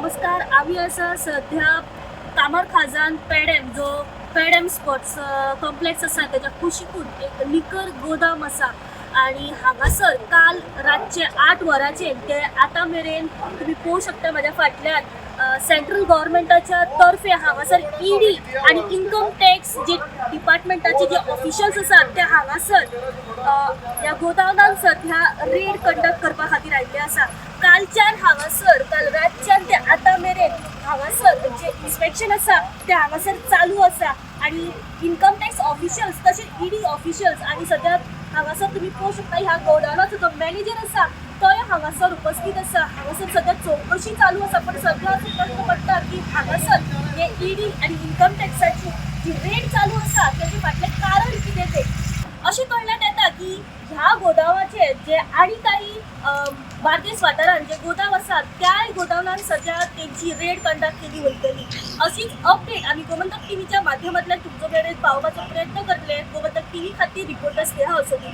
नमस्कार. आम्ही असं सध्या कामर खाजान पेडेम जो पेडेम स्पोर्ट्स कॉम्प्लेक्स आसा त्याच्या कुशीकून एक लिकर गोदाम आसा आणि हांगासर काल रातचे 8 वरांचेर ते आतां मेरेन तुम्ही पळोवंक शकता म्हाज्या फाटल्यान सेंट्रल गव्हर्मेंटाच्या तर्फे हांगासर ईडी आणि इन्कम टॅक्स जे डिपार्टमेंटाचे जे ऑफिशियल्स आसात ते हांगासर ह्या गोदामांत सध्या रेड कंडक्ट करपा खातीर आयिल्ले आसा. कालच्यान हांगासर काल रातच्यान ते आतां मेरेन हांगासर जे इन्स्पेक्शन आसा ते हांगासर चालू आसा आणि इन्कम टॅक्स ऑफिशियल्स तशेंच ईडी ऑफिशियल्स आणि सध्या हांगासर तुम्ही पळोवंक शकता ह्या गोडावनाचो जो मॅनेजर आसा तोय हांगासर उपस्थित आसा. हांगासर सध्या चौकशी चालू आसा पण सध्या असो प्रश्न पडटा की हांगासर हे ईडी आणि इन्कम टॅक्साची जी रेड चालू आसा तेजे फाटलें कारण कितें तें अशें कळण्यात येता की ह्या गोदामाचेर जे आनी काही बार्देस वाठारांत जे गोदाम आसात त्या गोदामांत सध्या तेंची रेड कंडक्ट केली वयतली. अशीच अपडेट आमी गोमंतक टीव्हीच्या माध्यमांतल्यान तुमचे मेरेन पावोवपाचो प्रयत्न करतले. गोमंतक टीव्ही खातीर रिपोर्टर स्नेहा असोदी.